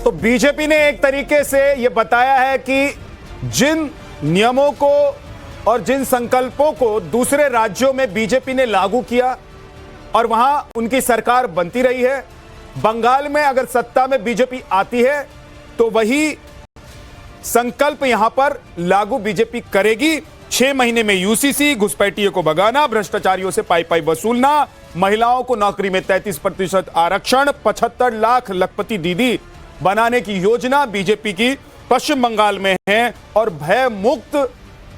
तो बीजेपी ने एक तरीके से यह बताया है कि जिन नियमों को और जिन संकल्पों को दूसरे राज्यों में बीजेपी ने लागू किया और वहां उनकी सरकार बनती रही है, बंगाल में अगर सत्ता में बीजेपी आती है तो वही संकल्प यहां पर लागू बीजेपी करेगी। 6 महीने में यूसीसी, घुसपैठियों को भगाना, भ्रष्टाचारियों से पाई पाई वसूलना, महिलाओं को नौकरी में 33% आरक्षण, 75 लाख लखपति दीदी बनाने की योजना बीजेपी की पश्चिम बंगाल में है और भय मुक्त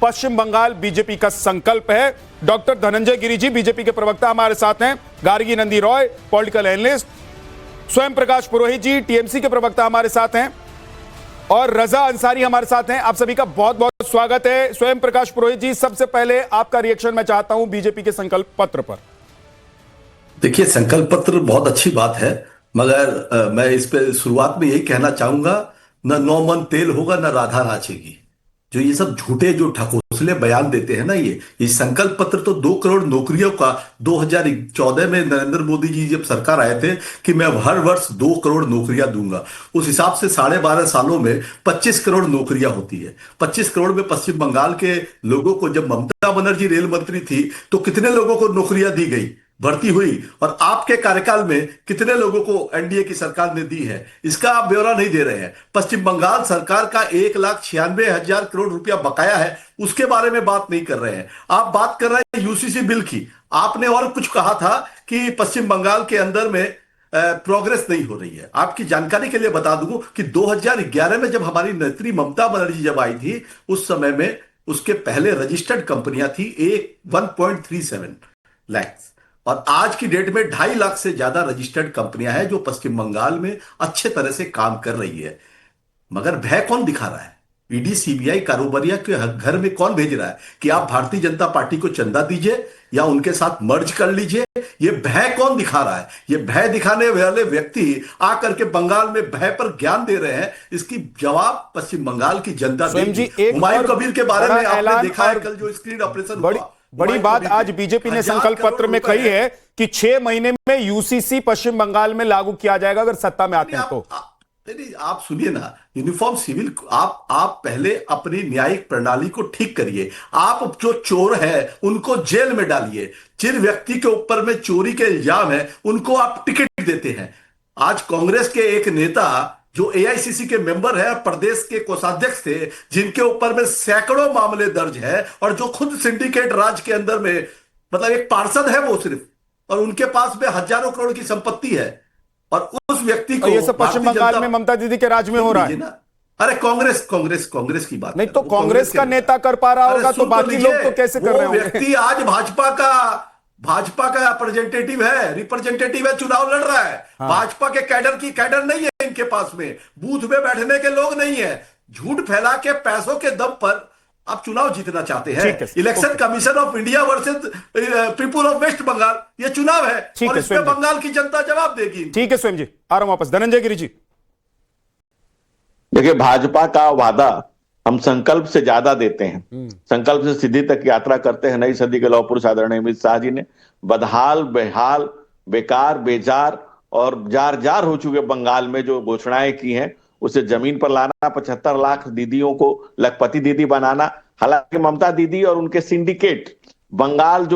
पश्चिम बंगाल बीजेपी का संकल्प है। डॉक्टर धनंजय गिरि जी बीजेपी के प्रवक्ता हमारे साथ हैं, गार्गी नंदी रॉय पॉलिटिकल एनालिस्ट, स्वयं प्रकाश पुरोहित जी टीएमसी के प्रवक्ता हमारे साथ हैं और रजा अंसारी हमारे साथ हैं। आप सभी का बहुत बहुत स्वागत है। स्वयं प्रकाश पुरोहित जी, सबसे पहले आपका रिएक्शन मैं चाहता हूं बीजेपी के संकल्प पत्र पर। देखिए, संकल्प पत्र बहुत अच्छी बात है, मगर मैं इस पे शुरुआत में यही कहना चाहूंगा, न नौ मन तेल होगा न राधा नाचेगी। जो ये सब झूठे जो ढकोसले बयान देते हैं ना, ये संकल्प पत्र तो 2 करोड़ नौकरियों का 2014 में नरेंद्र मोदी जी जब सरकार आए थे कि मैं हर वर्ष 2 करोड़ नौकरियां दूंगा, उस हिसाब से 12.5 सालों में 25 करोड़ नौकरियां होती है। 25 करोड़ में पश्चिम बंगाल के लोगों को, जब ममता बनर्जी रेल मंत्री थी तो कितने लोगों को नौकरियां दी गई, भर्ती हुई, और आपके कार्यकाल में कितने लोगों को एनडीए की सरकार ने दी है, इसका आप ब्यौरा नहीं दे रहे हैं। पश्चिम बंगाल सरकार का 1,96,000 करोड़ रुपया बकाया है, उसके बारे में बात नहीं कर रहे हैं। आप बात कर रहे हैं यूसीसी बिल की। आपने और कुछ कहा था कि पश्चिम बंगाल के अंदर में प्रोग्रेस नहीं हो रही है। आपकी जानकारी के लिए बता दूं कि 2011 में जब हमारी नेत्री ममता बनर्जी जब आई थी, उस समय में उसके पहले रजिस्टर्ड कंपनियां थी 1.37 लाख, और आज की डेट में 2.5 लाख से ज्यादा रजिस्टर्ड कंपनियां हैं जो पश्चिम बंगाल में अच्छे तरह से काम कर रही है। मगर भय कौन दिखा रहा है? ईडी सीबीआई कारोबारिया के घर में कौन भेज रहा है कि आप भारतीय जनता पार्टी को चंदा दीजिए या उनके साथ मर्ज कर लीजिए? ये भय कौन दिखा रहा है? ये भय दिखाने वाले व्यक्ति आकर के बंगाल में भय पर ज्ञान दे रहे हैं, इसकी जवाब पश्चिम बंगाल की जनता देगी। हुमायूं कबीर के बारे में आपने देखा है कल जो स्क्रीन ऑपरेशन हुआ। बड़ी बात आज बीजेपी ने संकल्प पत्र में कही है कि 6 महीने में यूसीसी पश्चिम बंगाल में लागू किया जाएगा अगर सत्ता में आते हैं तो। नहीं, आप सुनिए ना, यूनिफॉर्म सिविल, आप पहले अपनी न्यायिक प्रणाली को ठीक करिए। आप जो चोर है उनको जेल में डालिए। जिन व्यक्ति के ऊपर में चोरी के इल्जाम है उनको आप टिकट देते हैं। आज कांग्रेस के एक नेता जो एआईसीसी के मेंबर है, प्रदेश के कोषाध्यक्ष थे, जिनके ऊपर में सैकड़ों मामले दर्ज है और जो खुद सिंडिकेट राज के अंदर में, मतलब एक पार्षद है वो सिर्फ, और उनके पास में हजारों करोड़ की संपत्ति है, और उस व्यक्ति को ये सब पश्चिम बंगाल में ममता दीदी के राज में हो रहा है ना। अरे कांग्रेस की बात नहीं तो कांग्रेस का नेता कर पा रहा होगा तो बाकी लोग तो कैसे कर रहे होंगे? व्यक्ति आज भाजपा का रिप्रेजेंटेटिव है, चुनाव लड़ रहा है। हाँ। भाजपा के कैडर नहीं है इनके पास में, बूथ में बैठने के लोग नहीं है। झूठ फैला के पैसों के दम पर आप चुनाव जीतना चाहते हैं। Election Commission of India versus people of West Bengal, ये चुनाव है और इस पे बंगाल की जनता जवाब देगी। ठीक है स्वयं जी, आ रहा हूं वापस। धनंजय गिरि जी, देखिए, भाजपा का वादा हम संकल्प से ज्यादा देते हैं। संकल्प से सिद्धि तक यात्रा करते हैं। नई सदी के लौह पुरुष आदरणीय अमित शाह जी ने बदहाल, बेहाल, बेकार, बेजार और जार जार हो चुके बंगाल में जो घोषणाएं की हैं, उसे जमीन पर लाना, 75 लाख दीदियों को लखपति दीदी बनाना। हालांकि ममता दीदी और उनके सिंडिकेट बंगाल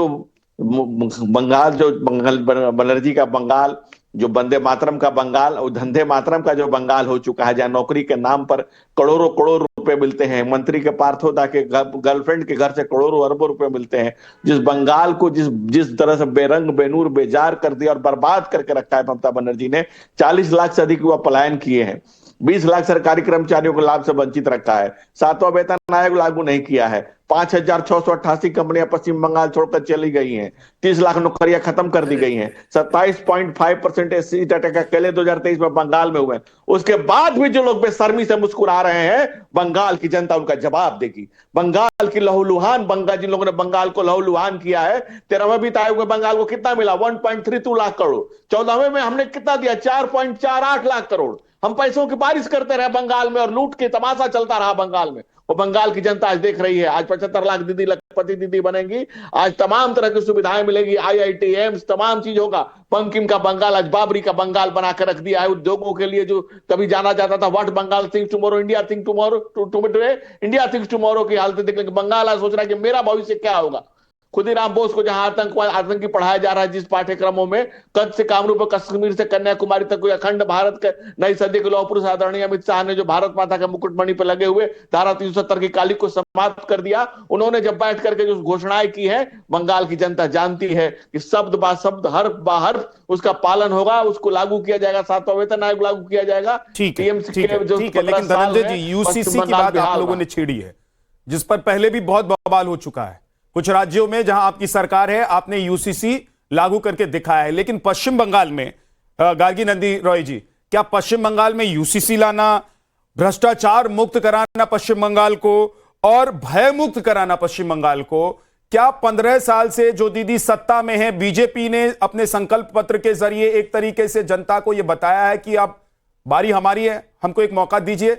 बनर्जी का बंगाल, जो वंदे मातरम का बंगाल और धंधे मातरम का जो बंगाल हो चुका है, जहां नौकरी के नाम पर करोड़ों करोड़ रुपए मिलते हैं, मंत्री के पार्थोदा के गर्लफ्रेंड के घर से करोड़ों अरबों रुपए मिलते हैं, जिस बंगाल को जिस तरह से बेरंग बेनूर बेजार कर दिया और बर्बाद करके रखा है ममता बनर्जी ने। 40 लाख से अधिक युवा पलायन किए हैं, 20 लाख सरकारी कर्मचारियों को लाभ से वंचित रखा है, 7वां वेतन आयोग लागू नहीं किया है, 5,688 कंपनियां पश्चिम बंगाल छोड़कर चली गई हैं, 30 लाख नौकरियां खत्म कर दी गई हैं, 27.5% एससी अकेले 2023 में बंगाल में हुए। उसके बाद भी जो लोग बेशर्मी से मुस्कुरा रहे हैं, बंगाल की जनता उनका जवाब देगी। बंगाल की लहूलुहान, जिन लोगों ने बंगाल को लहूलुहान किया है, 13वें वित्त आयोग में बंगाल को कितना मिला? 1.32 लाख करोड़। 14वें में हमने कितना दिया? 4.48 लाख करोड़। हम पैसों की बारिश करते रहे बंगाल में और लूट के तमाशा चलता रहा बंगाल में। वो बंगाल की जनता आज देख रही है। आज 75 लाख दीदी प्रतिनिधि बनेंगी। आज तमाम तरह की सुविधाएं मिलेगी, IIT, एम्स, तमाम चीज होगा। बंकिम का बंगाल आज बाबरी का बंगाल बनाकर रख दिया है उद्योगों के लिए, जो कभी जाना जाता था what Bengal thinks tomorrow, India think tomorrow, today India thinks tomorrow की हालत देख लेंगे। बंगाल आज सोच रहा है कि मेरा भविष्य क्या होगा। खुदीराम बोस को जहां आतंकी पढ़ाया जा रहा है, जिस पाठ्यक्रमों में कच्छ से कामरूप, कश्मीर से कन्याकुमारी तक कोई अखंड भारत के नई सदी के लौह पुरुष आदरणीय अमित शाह ने जो भारत माता के मुकुटमणि पर लगे हुए धारा 370 की काली को समाप्त कर दिया। उन्होंने जब बैठ करके जो घोषणाएं की है, बंगाल की जनता जानती है कि शब्द बा शब्द, हर्फ बा हर्फ उसका पालन होगा, उसको लागू किया जाएगा, 7वां वेतन आयोग लागू किया जाएगा। ठीक है, लेकिन धनंजय जी, यूसीसी की बात आप लोगों ने छेड़ी है, जिस पर पहले भी बहुत बवाल हो चुका है। कुछ राज्यों में जहां आपकी सरकार है, आपने यूसीसी लागू करके दिखाया है, लेकिन पश्चिम बंगाल में, गार्गी नंदी रॉय जी, क्या पश्चिम बंगाल में यूसीसी लाना, भ्रष्टाचार मुक्त कराना पश्चिम बंगाल को और भय मुक्त कराना पश्चिम बंगाल को, क्या 15 साल से जो दीदी सत्ता में है, बीजेपी ने अपने संकल्प पत्र के जरिए एक तरीके से जनता को यह बताया है कि अब बारी हमारी है, हमको एक मौका दीजिए?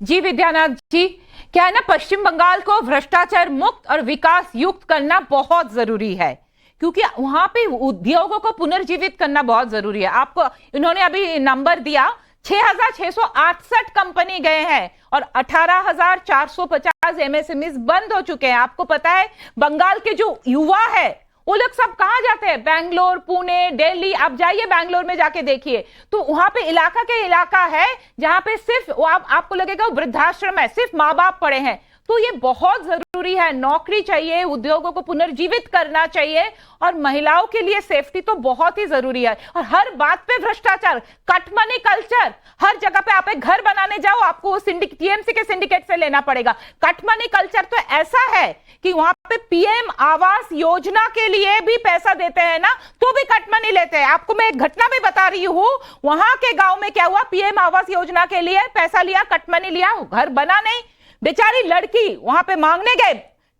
जी विद्यानाथ जी, क्या है ना, पश्चिम बंगाल को भ्रष्टाचार मुक्त और विकास युक्त करना बहुत जरूरी है, क्योंकि वहां पे उद्योगों को पुनर्जीवित करना बहुत जरूरी है। आपको इन्होंने अभी नंबर दिया, 6,668 कंपनी गए हैं और 18,450 MSMEs बंद हो चुके हैं। आपको पता है बंगाल के जो युवा है वो लोग सब कहां जाते हैं? बैंगलोर, पुणे, दिल्ली। आप जाइए बैंगलोर में जाके देखिए, तो वहां पे इलाका के इलाका है जहां पे सिर्फ आपको लगेगा वो वृद्धाश्रम है, सिर्फ माँ बाप पड़े हैं। तो ये बहुत जरूरी है, नौकरी चाहिए, उद्योगों को पुनर्जीवित करना चाहिए और महिलाओं के लिए सेफ्टी तो बहुत ही जरूरी है। और हर बात पे भ्रष्टाचार, कट मनी कल्चर, हर जगह पे आप एक घर बनाने जाओ आपको टीएमसी के सिंडिकेट से लेना पड़ेगा। कट मनी कल्चर तो ऐसा है कि वहां पे पीएम आवास योजना के लिए भी पैसा देते हैं ना, तो भी कट मनी लेते हैं। आपको मैं एक घटना भी बता रही हूं, वहां के गांव में क्या हुआ, पीएम आवास योजना के लिए पैसा लिया, कट मनी लिया, घर बना नहीं। बेचारी लड़की वहां पे मांगने गए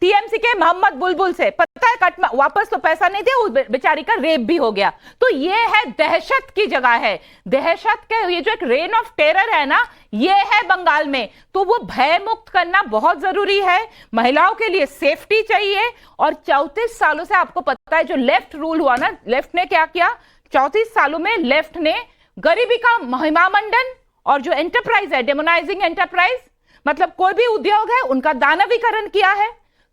टीएमसी के मोहम्मद बुलबुल से, पता है वापस तो पैसा नहीं दिया, उस बेचारी का रेप भी हो गया। तो ये है दहशत की जगह है, दहशत के ये जो एक रेन ऑफ टेरर है ना, ये है बंगाल में। तो वो भय मुक्त करना बहुत जरूरी है, महिलाओं के लिए सेफ्टी चाहिए। और 34 सालों से आपको पता है जो लेफ्ट रूल हुआ ना, लेफ्ट ने क्या किया, 34 सालों में लेफ्ट ने गरीबी का महिमामंडन और जो एंटरप्राइज है, डेमोनाइजिंग एंटरप्राइज, मतलब कोई भी उद्योग है उनका दानवीकरण किया है।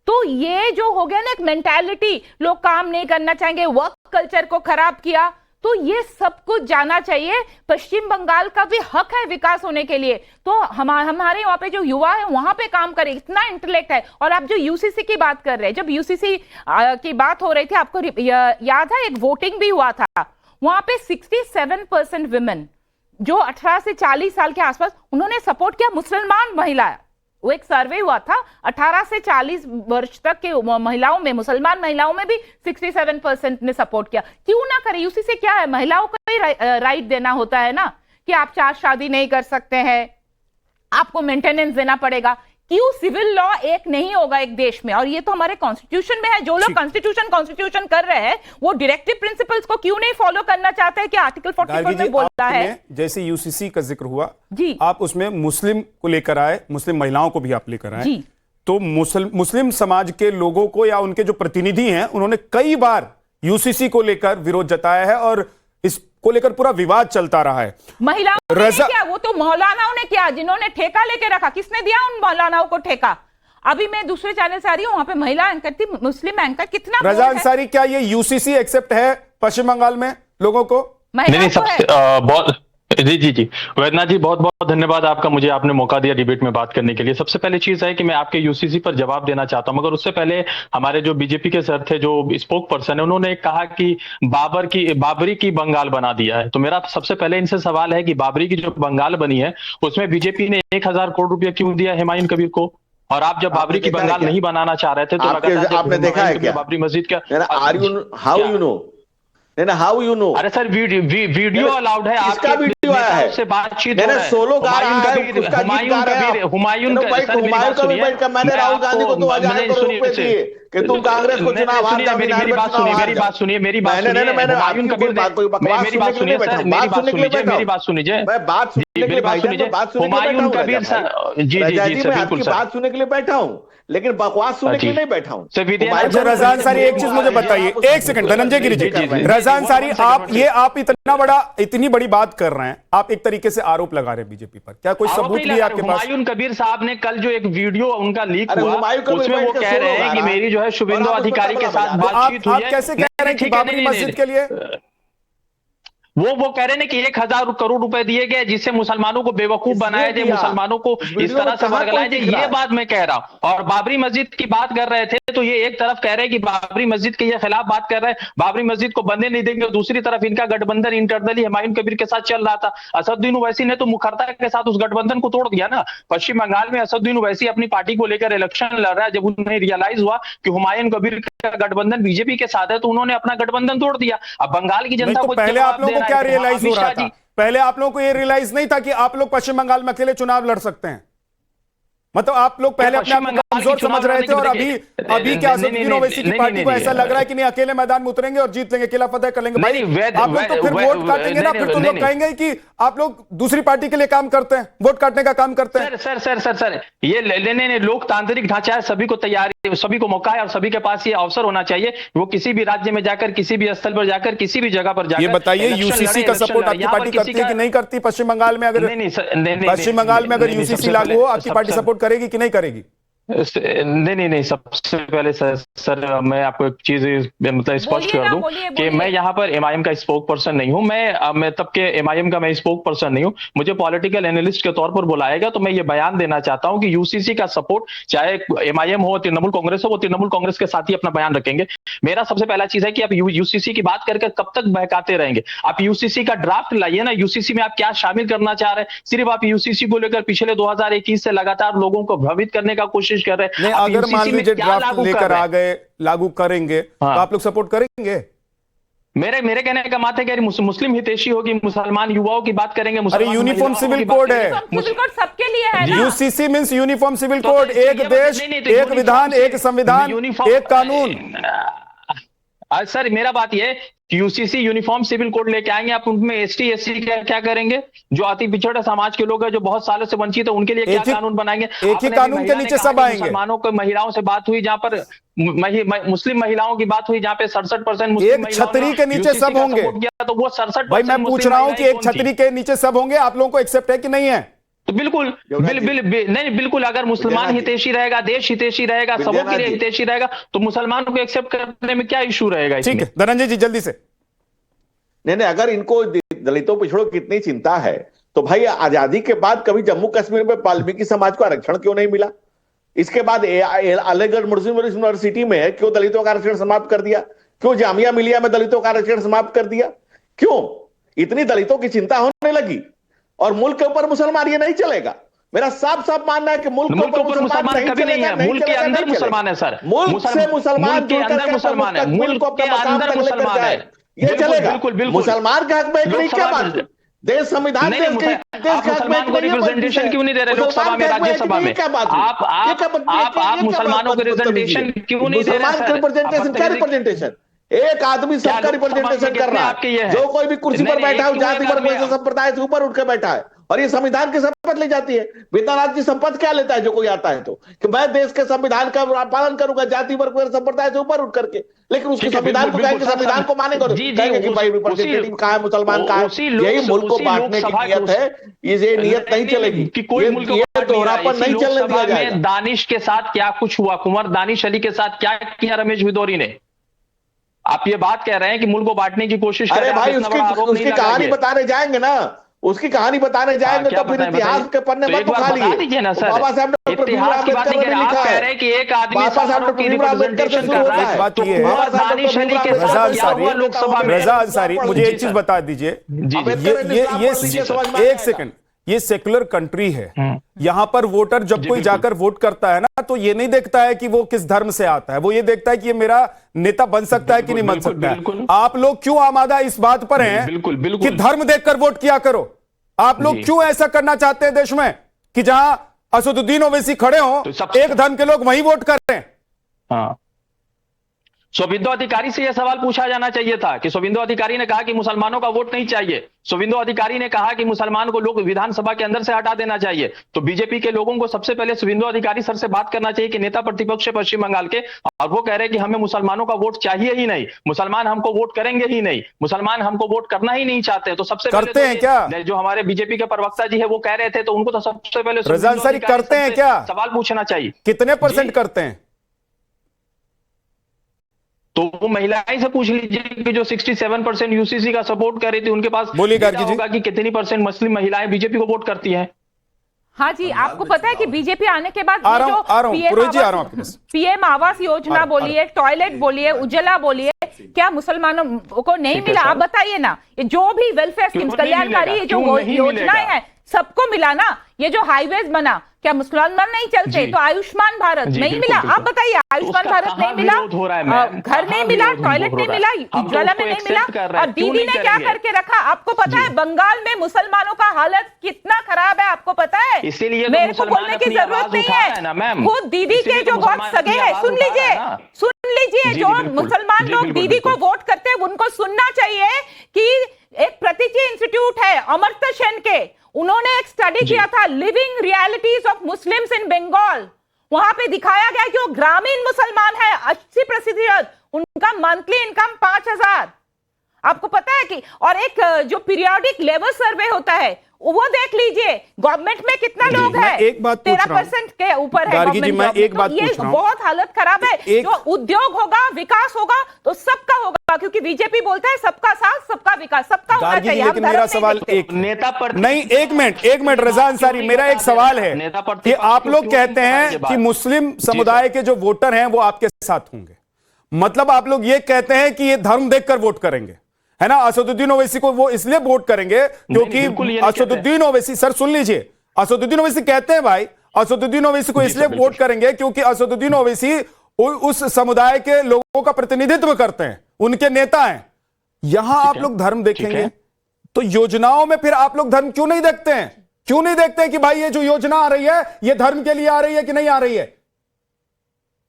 तो ये जो हो गया ना एक मेंटालिटी, लोग काम नहीं करना चाहेंगे, वर्क कल्चर को खराब किया। तो ये सब कुछ जाना चाहिए। पश्चिम बंगाल का भी हक है विकास होने के लिए। तो हमारे वहां पे जो युवा है वहां पे काम करे, इतना इंटेलेक्ट है। और आप जो यूसीसी की बात कर रहे हैं, जब यूसीसी की बात हो रही थी, आपको याद है एक वोटिंग भी हुआ था, वहां पे 67% विमेन जो 18 से 40 साल के आसपास, उन्होंने सपोर्ट किया मुसलमान महिला। वो एक सर्वे हुआ था, 18 से 40 वर्ष तक के महिलाओं में, मुसलमान महिलाओं में भी 67% ने सपोर्ट किया। क्यों ना करे? यूसीसी क्या है, महिलाओं को ही राइट देना होता है ना, कि आप 4 शादी नहीं कर सकते हैं, आपको मेंटेनेंस देना पड़ेगा। क्यों सिविल लॉ एक नहीं होगा एक देश में? और ये तो हमारे कॉन्स्टिट्यूशन में है। जो लोग कॉन्स्टिट्यूशन कर रहे हैं वो डायरेक्टिव प्रिंसिपल्स को क्यों नहीं फॉलो करना चाहते हैं कि आर्टिकल 44 में बोलता है। जैसे यूसीसी का जिक्र हुआ जी, आप उसमें मुस्लिम को लेकर आए, मुस्लिम महिलाओं को भी आप लेकर आए जी। तो मुस्लिम समाज के लोगों को या उनके जो प्रतिनिधि हैं, उन्होंने कई बार यूसीसी को लेकर विरोध जताया है और इसको लेकर पूरा विवाद चलता रहा है। महिलाओं ने क्या, वो तो मौलानाओं ने क्या, जिन्होंने ठेका लेके रखा, किसने दिया उन मौलानाओं को ठेका? अभी मैं दूसरे चैनल से आ रही हूं, वहां पे महिला एंकर थी, मुस्लिम एंकर। कितना रजा अंसारी, क्या ये यूसीसी एक्सेप्ट है पश्चिम बंगाल में लोगों को? नहीं, सबसे बहुत जी वैद्यनाथ जी, बहुत बहुत धन्यवाद आपका, मुझे आपने मौका दिया डिबेट में बात करने के लिए। सबसे पहले चीज है कि मैं आपके यूसीसी पर जवाब देना चाहता हूं, मगर उससे पहले हमारे जो बीजेपी के सर थे, जो स्पोक पर्सन है, उन्होंने कहा कि बाबरी की बंगाल बना दिया है। तो मेरा सबसे पहले इनसे सवाल है कि बाबरी की जो बंगाल बनी है उसमें बीजेपी ने 1000 करोड़ रुपया क्यों दिया हुमायूं कबीर को? और आप जब बाबरी की बंगाल नहीं बनाना चाह रहे थे तो आपने देखा है क्या बाबरी मस्जिद का? How you know? अरे सर वीडियो अलाउड है, आपका आया है, से बातचीत मैंने हो रहा है। सोलो गा रहा है, हुमायूं उसका गीत गा रहा है। हुमायूं भाई हुमायूं का भी बैठ कर मैंने राहुल गांधी को 2000 करोड़ रुपए दिए कि तुम कांग्रेस को चुनाव हार जाओ, मेरी बात सुनिए, मेरी बात सुनिए, मेरी बात सुनिए। हुमायूं कबीर, मेरी बात सुनिए सर, मेरी बात सुनिए, मेरी बात सुनिए, मैं बात सुनने के लिए बात सुनिए। बात सुनने के लिए हुमायूं बैठा कबीर सर, जी जी जी सर, बिल्कुल सर, बात सुनने के लिए बैठा हूँ, लेकिन बकवास सुनने के लिए नहीं बैठा हूँ। अच्छा रज़ान सारी, एक चीज मुझे बताइए, एक सेकंड धनंजय गिरी जी। रज़ान सारी, आप इतनी बड़ी बात कर रहे हैं, आप एक तरीके से आरोप लगा रहे हैं बीजेपी पर, क्या कोई सबूत भी है आपके पास? हुमायूं कबीर साहब ने कल जो एक वीडियो उनका लीक हुआ, हुमायूं कबीर उसमें वो कह रहे हैं कि मेरी जो है शुभेंदु अधिकारी के साथ बातचीत हुई है। आप कैसे कह रहे हैं कि बाबरी मस्जिद के लिए? वो कह रहे हैं कि 1000 करोड़ रुपए दिए गए जिससे मुसलमानों को बेवकूफ बनाया जाए, मुसलमानों को इस तरह से वर्गलाया जाए, ये बात मैं कह रहा हूं। और बाबरी मस्जिद की बात कर रहे थे तो ये एक तरफ कह रहे हैं कि बाबरी मस्जिद के खिलाफ बात कर रहे हैं, बाबरी मस्जिद को बनने नहीं देंगे, दूसरी तरफ इनका गठबंधन इंटरनली हुमायूं कबीर के साथ चल रहा था। असदुद्दीन ओवैसी ने तो मुखरता के साथ उस गठबंधन को तोड़ दिया ना। पश्चिम बंगाल में असदुद्दीन ओवैसी अपनी पार्टी को लेकर इलेक्शन लड़ रहा है, जब उन्हें रियलाइज हुआ कि हुमायूं कबीर का गठबंधन बीजेपी के साथ है तो उन्होंने अपना गठबंधन तोड़ दिया। अब बंगाल की जनता को पहले आप लोगों को क्या रियलाइज हो रहा था? पहले आप लोगों को यह रियलाइज नहीं था कि आप लोग पश्चिम बंगाल में अकेले चुनाव लड़ सकते हैं? मतलब आप लोग पहले अपने आप को कमजोर समझ रहे थे और अभी क्या असदुद्दीन ओवैसी की पार्टी को ऐसा लग रहा है कि नहीं अकेले मैदान में उतरेंगे और जीत लेंगे, किला फतेह कर लेंगे? भाई आप लोग तो फिर वोट काटेंगे ना, फिर तो लोग कहेंगे कि आप लोग दूसरी पार्टी के लिए काम करते हैं, वोट काटने का काम करते हैं। सर ये लेने लोकतांत्रिक ढांचा है, सभी को तैयारी, सभी को मौका है और सभी के पास ये अवसर होना चाहिए। वो किसी भी राज्य में जाकर, किसी भी स्थल पर जाकर, किसी भी जगह पर जाकर, ये बताइए यूसीसी का सपोर्ट आपकी पार्टी करती है कि नहीं करती? पश्चिम बंगाल में अगर यूसीसी लागू हो, आपकी पार्टी सपोर्ट करेगी कि नहीं करेगी? नहीं, सबसे पहले सर मैं आपको एक चीज मतलब स्पष्ट कर दूं कि मैं यहाँ पर एमआईएम का स्पोक पर्सन नहीं हूं। मैं तब के एमआईएम का मैं स्पोक पर्सन नहीं हूं। मुझे पॉलिटिकल एनालिस्ट के तौर पर बुलाएगा तो मैं ये बयान देना चाहता हूं कि यूसीसी का सपोर्ट, चाहे एमआईएम हो, तृणमूल कांग्रेस हो, वो तृणमूल कांग्रेस के साथ ही अपना बयान रखेंगे। मेरा सबसे पहला चीज है कि आप यूसीसी की बात करके कब तक बहकाते रहेंगे? आप यूसीसी का ड्राफ्ट लाइए ना, यूसीसी में आप क्या शामिल करना चाह रहे हैं? सिर्फ आप यूसीसी को लेकर पिछले 2021 से लगातार लोगों को भ्रमित करने का कोशिश कर रहे हैं। नहीं, अगर मान लीजिए ड्राफ्ट लेकर आ गए, लागू करेंगे तो आप लोग सपोर्ट करेंगे? मेरे कहने का मत है कि मुस्लिम हितैषी होगी, मुसलमान युवाओं की बात करेंगे। अरे यूनिफॉर्म सिविल कोड है, सिविल कोड सबके लिए है ना। UCC means uniform civil code, एक देश, एक विधान, एक संविधान, एक कानून। सर मेरा बात यह है, यूसीसी यूनिफॉर्म सिविल कोड लेके आएंगे, आप उनमें एसटी एससी क्या करेंगे? जो अति पिछड़ा समाज के लोग हैं, जो बहुत सालों से वंचित है, उनके लिए क्या कानून बनाएंगे? एक ही कानून के नीचे सब आएंगे। मुसलमानों को, महिलाओं से बात हुई, जहां पर मुस्लिम महिलाओं की बात हुई, जहां पे 67% मुस्लिम, एक छतरी के नीचे सब होंगे। तो वो 67%। भाई मैं पूछ रहा हूं कि एक छतरी के नीचे सब होंगे, आप लोगों को एक्सेप्ट है कि नहीं है? तो बिल्कुल अगर मुसलमान हितैषी रहेगा, देश हितैषी रहेगा, सबों के लिए हितैषी रहेगा, तो मुसलमानों को एक्सेप्ट करने में क्या इशू रहेगा? ठीक है धनंजय जी जल्दी से। नहीं, अगर इनको दलितों पिछड़ों की इतनी चिंता है तो भाई आजादी के बाद कभी जम्मू कश्मीर में वाल्मीकि समाज को आरक्षण क्यों नहीं मिला? इसके बाद अलीगढ़ मुस्लिम यूनिवर्सिटी में क्यों दलितों का आरक्षण समाप्त कर दिया? क्यों जामिया मिलिया में दलितों का आरक्षण समाप्त कर दिया? क्यों इतनी दलितों की चिंता होने लगी? और मुल्क के ऊपर मुसलमान ये नहीं चलेगा। मेरा साफ साफ मानना है कि मुल्क के ऊपर मुसलमान कभी नहीं है, मुल्क के अंदर मुसलमान है सर, मुल्क से मुसलमान के अंदर मुसलमान है, मुल्क के अंदर मुसलमान है, ये चलेगा। बिल्कुल मुसलमान के हक में एक क्या बात? देश संविधान देश मुसलमान को रिप्रेजेंटेशन क्यों नहीं दे रहे लोकसभा में, राज्यसभा में? आप मुसलमानों को रिप्रेजेंटेशन क्यों नहीं दे रहे? रिप्रेजेंटेशन क्या रिप्रेजेंटेशन? एक आदमी सबका रिप्रेजेंटेशन कर रहा है। जो कोई भी कुर्सी पर बैठा है जाति वर्ग संप्रदाय से ऊपर उठ के बैठा है और ये संविधान की शपथ ली जाती है। वेतनराज की शपथ क्या लेता है जो कोई आता है तो, कि मैं देश के संविधान का पालन करूंगा जाति वर्ग संप्रदाय से ऊपर उठ करके, लेकिन उसके संविधान को कहेंगे, संविधान को मानेगा कि भाई रिप्रेजेंटेटिव कहाँ है, मुसलमान कहाँ है? यही मुल्क को बांटने की नियत है। ये नियत नहीं चलेगी कि कोई मुल्क दोहरापन नहीं चलने दिया जाएगा। दानिश के साथ क्या कुछ हुआ, कुंवर दानिश अली के साथ क्या किया रमेश भिदोरी ने? आप ये बात कह रहे हैं कि मुल्क को बांटने की कोशिश कर रहे हैं। भाई उसकी कहानी बताने जाएंगे ना, उसकी कहानी बताने जाएंगे तो फिर इतिहास के पन्ने मत बुखा लिए ना सर। बाबा साहब डॉक्टर भीमराव अम्बेडकर ने लिखा कह रहे हैं कि एक आदमी बाबा साहब की रिप्रेजेंटेशन कर रहा है। बात ये है रजा अंसारी, मुझे एक चीज बता दीजिए, ये एक सेकंड, ये सेकुलर कंट्री है, यहां पर वोटर जब कोई जाकर वोट करता है ना तो ये नहीं देखता है कि वो किस धर्म से आता है, वो ये देखता है कि ये मेरा नेता बन सकता है कि नहीं बन सकता है। आप लोग क्यों आमादा इस बात पर हैं कि धर्म देखकर वोट किया करो? आप लोग जी। क्यों ऐसा करना चाहते हैं देश में कि जहां असदुद्दीन ओवैसी खड़े हों, तो सबसे- एक धर्म के लोग वहीं वोट कर रहे हैं? हाँ, शुभेंदु अधिकारी से यह सवाल पूछा जाना चाहिए था कि शुभेंदु अधिकारी ने कहा कि मुसलमानों का वोट नहीं चाहिए। शुभेंदु अधिकारी ने कहा कि मुसलमान को लोग विधानसभा के अंदर से हटा देना चाहिए। तो बीजेपी के लोगों को सबसे पहले शुभेंदु अधिकारी सर से बात करना चाहिए कि नेता प्रतिपक्ष है पश्चिम बंगाल के, और वो कह रहे हैं कि हमें मुसलमानों का वोट चाहिए ही नहीं, मुसलमान हमको वोट करेंगे ही नहीं, मुसलमान हमको वोट करना ही नहीं चाहते। तो सबसे पहले करते तो हैं ये- क्या? जो हमारे बीजेपी के प्रवक्ता जी है वो कह रहे थे, तो उनको तो सबसे पहले रज़ा शुभेंदु अंसारी अधिकारी करते सर हैं से क्या? सवाल पूछना चाहिए। कितने परसेंट जी। करते हैं? तो वो महिलाएं से पूछ लीजिए कि जो 67% यूसीसी का सपोर्ट कर रही थी, उनके पास बोलिए डेटा गार्गी जी। होगा कि कितनी परसेंट मुस्लिम महिलाएं बीजेपी को वोट करती हैं। हाँ जी, बंगाल आपको में पता है कि चुनाव है। बीजेपी आने के बाद आ रहा हूं, पुरोहित जी, आ रहा हूं आपके पास। पीएम आवास योजना बोलिए, टॉयलेट बोलिए, उजाला बोलिए, क्या मुसलमानों को नहीं ठीक है मिला? सर। आप बताइए ना। ये जो भी वेलफेयर क्यों स्कीम्स, नहीं कल्याणकारी मिलेगा? ये जो क्यों नहीं योजनाएं मिलेगा? हैं, सबको मिला ना। ये जो हाईवेज बना, क्या मुसलमान नहीं चलते? जी। तो आयुष्मान भारत जी, नहीं बिल्कुल, मिला? बिल्कुल। आप बताइए, आयुष्मान उसका भारत कहाँ नहीं मिला, विरोध हो रहा है मैम? घर नहीं कहाँ मिला, विरोध टॉयलेट हो नहीं रहा है? मिला, हम तो उजाला उसको में नहीं मिला, accept कर रहे हैं, और क्यों दीदी नहीं ने क्या करेंगे? करके रखा? आपको पता जी। है बंगाल में मुसलमानों का हालत कितना खराब है? आपको पता है? इसीलिए तो मेरे को मुसलमान बोलने की अपनी जरूरत आवाज नहीं उठा रहे हैं ना है। मैम। खुद दीदी इसीलिए के तो जो बहुत मुसलमान सगे अपनी हैं, आवाज सुन उठा रहे हैं लीजिए, ना। सुन लीजिए, जी, जो जी, बिल्कुल। मुसलमान जी, लोग बिल्कुल, दीदी को बिल्कुल। वोट करते हैं, उनको सुनना चाहिए कि एक प्रतिची इंस्टीट्यूट है अमर्त्य सेन के, उन्होंने एक स्टडी जी। किया था, living realities of Muslims in Bengal. वहां पे दिखाया गया कि वो ग्रामीण मुसलमान है 80%, उनका मंथली इनकम 5,000। आपको पता है कि, और एक जो पीरियोडिक लेवल सर्वे होता है वो देख लीजिए, गवर्नमेंट में कितना जी, लोग मैं है, एक बात पूछ रहा हूं। 13% के ऊपर है गार्गी जी, गवर्नमेंट मैं जॉब में। एक बात तो ये पूछ रहा हूं। बहुत हालत खराब है। एक- जो उद्योग होगा, विकास होगा, तो सबका होगा, क्योंकि बीजेपी बोलता है सबका साथ, सबका विकास, सबका होना गार्गी जी, चाहिए। हम लेकिन धर्म मेरा नहीं सवाल देखते। एक नेता पर नहीं, एक मिनट रज़ा अंसारी, मेरा एक सवाल है नेता कि प्रतिपक्ष आप लोग क्यों कहते नहीं हैं बताएंगे कि बात? मुस्लिम समुदाय के जो वोटर हैं वो आपके साथ होंगे, मतलब आप लोग ये कहते हैं कि ये धर्म देखकर वोट करेंगे, है ना? असदुद्दीन ओवैसी को वो इसलिए वोट करेंगे क्योंकि बिल्कुल ये नहीं असदुद्दीन ओवैसी, सर सुन लीजिए, असदुद्दीन ओवैसी कहते हैं भाई, असदुद्दीन ओवैसी को जी इसलिए सर, बिल्कुल। वोट करेंगे क्योंकि असदुद्दीन ओवैसी उस समुदाय के लोगों का प्रतिनिधित्व करते हैं, उनके नेता हैं। यहां आप है, लोग धर्म ठीक देखेंगे है। तो योजनाओं में फिर आप लोग धर्म क्यों नहीं देखते हैं? क्यों नहीं देखते कि भाई ये जो योजना आ रही है ये धर्म के लिए आ रही है कि नहीं आ रही है?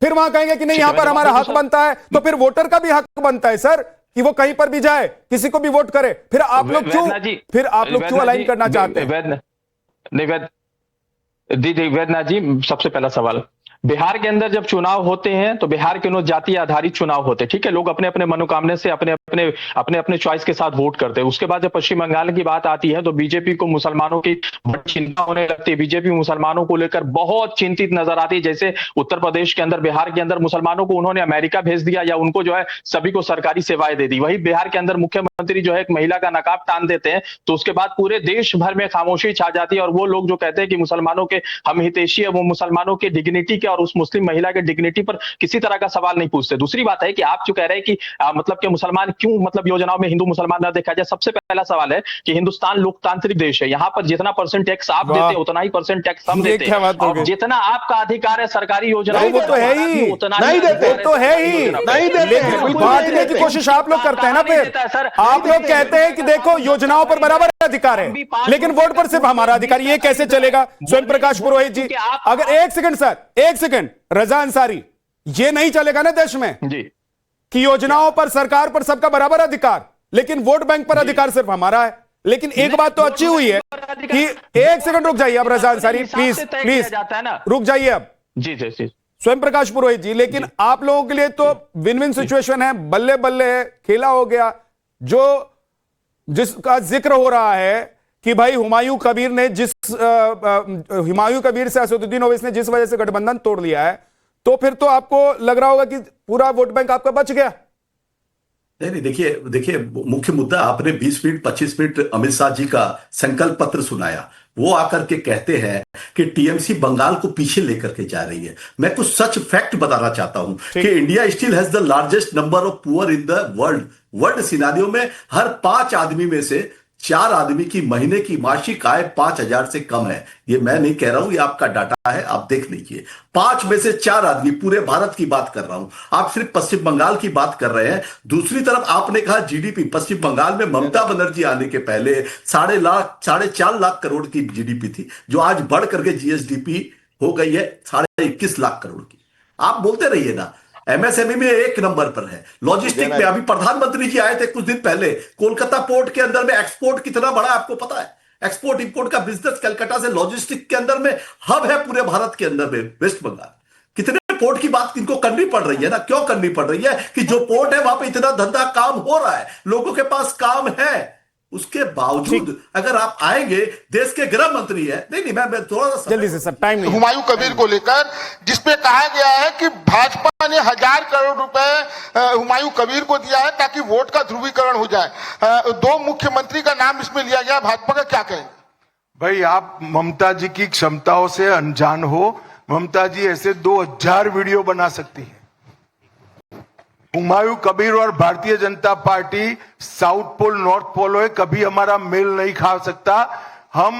फिर वहां कहेंगे कि नहीं, ठीक यहां है, पर मैं हमारा जवाब हक दूं, सर। बनता है, तो फिर वोटर का भी हक बनता है सर कि वो कहीं पर भी जाए, किसी को भी वोट करे। फिर आप लोग क्यों, वैद्यनाथ जी, फिर आप लोग क्यों वैद्यनाथ अलाइन जी, करना चाहते हैं? वैद्यनाथ जी, सबसे पहला सवाल, बिहार के अंदर जब चुनाव होते हैं तो बिहार के नो जाति आधारित चुनाव होते हैं, ठीक है? लोग अपने अपने मनोकामना से अपने अपने चॉइस के साथ वोट करते हैं। उसके बाद जब पश्चिम बंगाल की बात आती है तो बीजेपी को मुसलमानों की बड़ी चिंता होने लगती है। बीजेपी मुसलमानों को लेकर बहुत चिंतित नजर आती है। जैसे उत्तर प्रदेश के अंदर, बिहार के अंदर मुसलमानों को उन्होंने अमेरिका भेज दिया, या उनको जो है सभी को सरकारी सेवाएं दे दी। वही बिहार के अंदर मुख्यमंत्री जो है एक महिला का नकाब टान देते हैं, तो उसके बाद पूरे देश भर में खामोशी छा जाती है। और वो लोग जो कहते हैं कि मुसलमानों के हम हितैषी है, वो मुसलमानों के डिग्निटी के और उस मुस्लिम महिला के डिग्निटी पर किसी तरह का सवाल नहीं पूछते। दूसरी बात है कि आप जो कह रहे हैं कि मतलब कि मुसलमान क्यों, मतलब योजनाओं में हिंदू मुसलमान ना देखा जाए। सबसे पहला सवाल है कि हिंदुस्तान लोकतांत्रिक देश है, यहाँ पर जितना परसेंट टैक्स आप देते हैं उतना ही परसेंट टैक्स हम ये देते क्या हैं, बात हो और गई? जितना आपका अधिकार है सरकारी योजना नहीं, वो तो है ही। नहीं देते। वो तो है ही, नहीं देते हैं, लेकिन बिल्कुल बांटने नहीं की देते। कोशिश आप लोग करते हैं ना। नहीं फिर देता है, सर। आप लोग कहते हैं कि देखो योजनाओं पर बराबर अधिकार है, लेकिन वोट पर सिर्फ हमारा अधिकार। ये कैसे चलेगा? स्वयं प्रकाश पुरोहित जी, अगर एक सेकंड सर, एक सेकंड, रज़ा अंसारी, ये नहीं चलेगा ना देश में जी, कि योजनाओं पर सरकार पर सबका बराबर अधिकार, लेकिन वोट बैंक पर अधिकार सिर्फ हमारा है। लेकिन एक बात तो अच्छी हुई है कि, एक सेकंड रुक जाइए अब रज़ा अंसारी, प्लीज प्लीज रुक जाइए अब, जी जी जी, स्वयं प्रकाश पुरोहित जी। लेकिन आप लोगों के लिए तो विन विन सिचुएशन है, बल्ले बल्ले है, खेला हो गया। जो जिसका जिक्र हो रहा है कि भाई हुमायूं कबीर से असदुद्दीन ओवैसी ने जिस वजह से गठबंधन तोड़ लिया है, तो फिर तो आपको लग रहा होगा कि पूरा वोट बैंक आपका बच गया। नहीं, देखिए मुख्य मुद्दा, आपने 20 मिनट 25 मिनट अमित शाह जी का संकल्प पत्र सुनाया। वो आकर के कहते हैं कि टीएमसी बंगाल को पीछे लेकर के जा रही है। मैं कुछ सच फैक्ट बताना चाहता हूं कि India still has the largest number of poor in the world. World scenario में हर 5 आदमी में से 4 आदमी की महीने की मासिक आय 5,000 से कम है। ये मैं नहीं कह रहा हूं, ये आपका डाटा है, आप देख लीजिए। 5 में से 4 आदमी, पूरे भारत की बात कर रहा हूं, आप सिर्फ पश्चिम बंगाल की बात कर रहे हैं। दूसरी तरफ आपने कहा जीडीपी, पश्चिम बंगाल में ममता बनर्जी आने के पहले 4.5 लाख करोड़ की जीडीपी थी, जो आज बढ़ करके जीएसडीपी हो गई है 21.5 लाख करोड़ की। आप बोलते रहिए ना, एमएसएमई में 1 नंबर पर है, लॉजिस्टिक में अभी प्रधानमंत्री जी आए थे कुछ दिन पहले, कोलकाता पोर्ट के अंदर में एक्सपोर्ट कितना बड़ा आपको पता है? एक्सपोर्ट इंपोर्ट का बिजनेस कलकत्ता से लॉजिस्टिक के अंदर में हब है पूरे भारत के अंदर में वेस्ट बंगाल। कितने पोर्ट की बात इनको करनी पड़ रही है ना, क्यों करनी पड़ रही है कि जो पोर्ट है वहां पे इतना धंधा काम हो रहा है, लोगों के पास काम है, उसके बावजूद अगर आप आएंगे, देश के गृह मंत्री है, नहीं मैं थोड़ा सा जल्दी से सर, टाइम नहीं। हुमायूं कबीर को लेकर जिसपे कहा गया है कि भाजपा ने 1,000 करोड़ रुपए हुमायूं कबीर को दिया है ताकि वोट का ध्रुवीकरण हो जाए। 2 मुख्यमंत्री का नाम इसमें लिया गया, भाजपा का क्या कहेंगे? भाई आप ममता जी की क्षमताओं से अनजान हो। ममता जी ऐसे 2000 वीडियो बना सकती है। हुमायूं कबीर और Bharatiya Janata party south pole north pole है, कभी हमारा मेल नहीं खा सकता। हम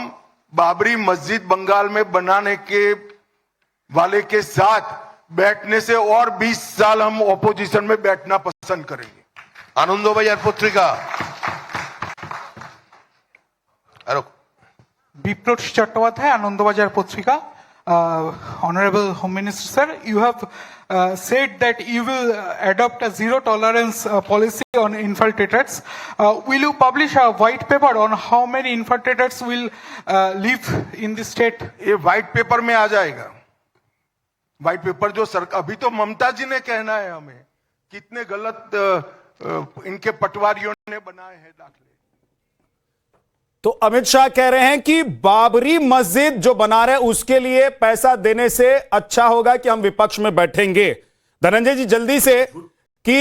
बाबरी मस्जिद बंगाल में बनाने के वाले के साथ बैठने से और 20 साल हम ऑपोजिशन में बैठना पसंद करेंगे। आनंदबाजार पत्रिका বিপ্লব চট্টোপাধ্যায়, আনন্দবাজার পত্রিকা। Honorable Home Minister sir, you have said that you will adopt a zero tolerance policy on infiltrators. Will you publish a white paper on how many infiltrators will live in the state? ये white paper में आ जाएगा। White paper जो सरकार, अभी तो ममता जी ने कहना है हमें कितने गलत इनके पटवारियों ने बनाए हैं दाखले। तो अमित शाह कह रहे हैं कि बाबरी मस्जिद जो बना रहे उसके लिए पैसा देने से अच्छा होगा कि हम विपक्ष में बैठेंगे। धनंजय जी जल्दी से कि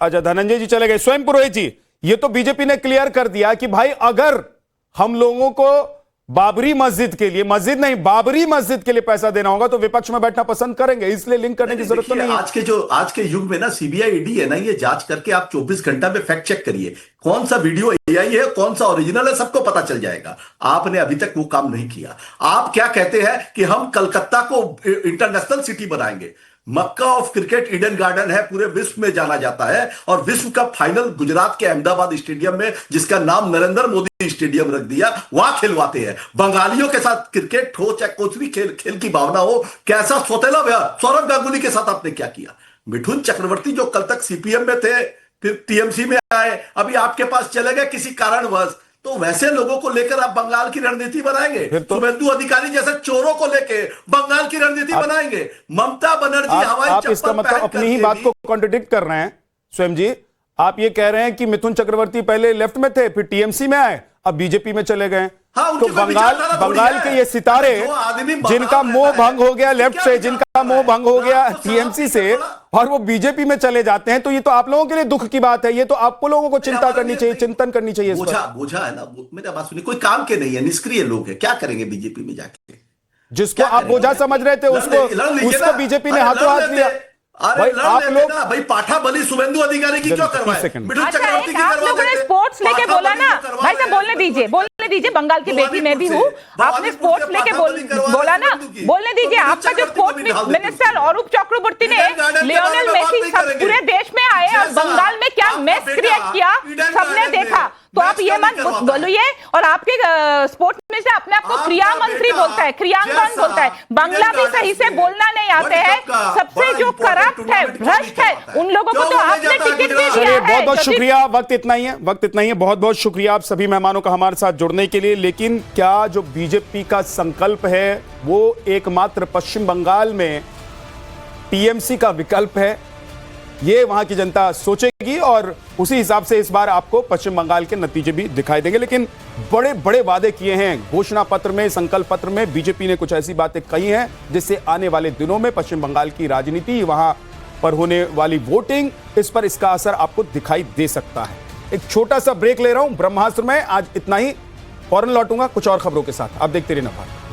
अच्छा धनंजय जी चले गए। स्वयं पुरोहित जी, ये तो बीजेपी ने क्लियर कर दिया कि भाई अगर हम लोगों को बाबरी मस्जिद के लिए, मस्जिद नहीं बाबरी मस्जिद के लिए पैसा देना होगा तो विपक्ष में बैठना पसंद करेंगे, इसलिए लिंक करने की जरूरत तो नहीं है। आज के युग में ना सीबीआई ईडी है ना, ये जांच करके आप 24 घंटा में फैक्ट चेक करिए, कौन सा वीडियो एआई है कौन सा ओरिजिनल है, सबको पता चल जाएगा। आपने अभी तक वो काम नहीं किया। आप क्या कहते हैं कि हम कलकत्ता को इंटरनेशनल सिटी बनाएंगे। मक्का ऑफ क्रिकेट ईडन गार्डन है, पूरे विश्व में जाना जाता है, और विश्व कप फाइनल गुजरात के अहमदाबाद स्टेडियम में, जिसका नाम नरेंद्र मोदी स्टेडियम रख दिया, वहां खिलवाते हैं। बंगालियों के साथ क्रिकेट हो चाहे कुछ भी खेल की भावना हो, कैसा सौतेला व्यवहार सौरव गांगुली के साथ आपने क्या किया। मिथुन चक्रवर्ती जो कल तक सीपीएम में थे, फिर टीएमसी में आए, अभी आपके पास चले गए किसी कारणवश, तो वैसे लोगों को लेकर आप बंगाल की रणनीति बनाएंगे। तो शुभेंदु अधिकारी जैसे चोरों को लेकर बंगाल की रणनीति बनाएंगे। ममता बनर्जी हवाई आप इसका मतलब अपनी ही बात को कॉन्ट्रडिक्ट कर रहे हैं स्वयं जी। आप ये कह रहे हैं कि मिथुन चक्रवर्ती पहले लेफ्ट में थे, फिर टीएमसी में आए, अब बीजेपी में चले गए। तो बंगाल के ये सितारे जिनका मोह भंग हो गया लेफ्ट से, जिनका मोह भंग हो गया टीएमसी से, और वो बीजेपी में चले जाते हैं, तो ये तो आप लोगों के लिए दुख की बात है। ये तो आप लोगों को चिंता करनी चाहिए, चिंतन करनी चाहिए। बोझा है ना, मेरा बात सुनिए, कोई काम के नहीं है, निष्क्रिय लोग है, क्या करेंगे बीजेपी में जाके। जिसको आप बोझा समझ रहे थे उसको बीजेपी ने हाथों हाथ लिया। भाई आप लोग भाई पाठा बलि शुभेंदु अधिकारी की क्यों करवाए? अच्छा, आप लोगों ने स्पोर्ट्स लेके बोला ना, भाई साहब बोलने दीजिए, बंगाल की बेटी मैं भी हूँ। आपने स्पोर्ट्स लेके बोला ना, बोलने दीजिए। आपका जो स्पोर्ट्स मिनिस्टर अरूप चक्रवर्ती ने लियोनेल मेसी सब पूरे देश में आए और बंगाल में क्या मेस क्रिएट किया सबने देखा, तो आप ये मत बोलिए। और आपके स्पोर्ट्स मिनिस्टर अपने आप को क्रिया मंत्री बोलता है, क्रियांगन बोलता है, बांग्ला भी सही से बोलना नहीं आते हैं। सबसे जो करप्ट है, भ्रष्ट है, उन लोगों को तो आपने टिकट भी दिया है। बहुत बहुत शुक्रिया। वक्त इतना ही है, बहुत बहुत शुक्रिया आप सभी मेहमानों का हमारे साथ जुड़ने के लिए। लेकिन क्या जो बीजेपी का संकल्प है वो एकमात्र पश्चिम बंगाल में टीएमसी का विकल्प है, ये वहां की जनता सोचेगी और उसी हिसाब से इस बार आपको पश्चिम बंगाल के नतीजे भी दिखाई देंगे। लेकिन बड़े बड़े वादे किए हैं घोषणा पत्र में, संकल्प पत्र में। बीजेपी ने कुछ ऐसी बातें कही हैं जिससे आने वाले दिनों में पश्चिम बंगाल की राजनीति, वहां पर होने वाली वोटिंग, इस पर इसका असर आपको दिखाई दे सकता है। एक छोटा सा ब्रेक ले रहा हूं ब्रह्मास्त्र में। आज इतना ही, फौरन लौटूंगा कुछ और खबरों के साथ। आप देखते रहिए नवभारत।